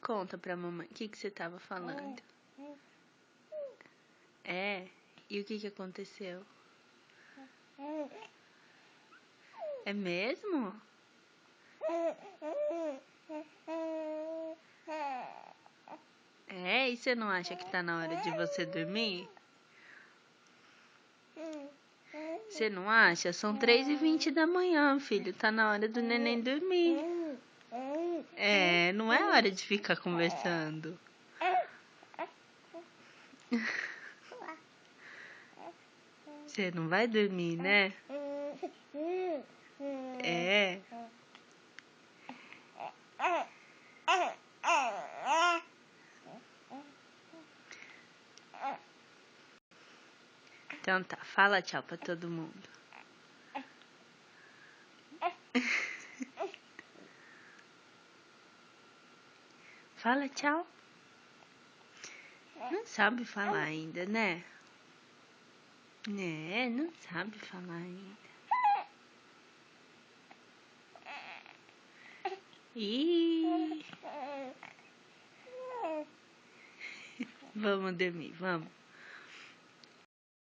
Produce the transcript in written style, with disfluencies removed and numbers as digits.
Conta pra mamãe, o que você tava falando? É? E o que aconteceu? É mesmo? É? E você não acha que tá na hora de você dormir? Você não acha? São 3h20 da manhã, filho. Tá na hora do neném dormir. É, não é hora de ficar conversando. Você não vai dormir, né? É. Então tá, fala tchau pra todo mundo. Fala tchau. Não sabe falar ainda, né? É, não sabe falar ainda. Ih. Vamos dormir, vamos.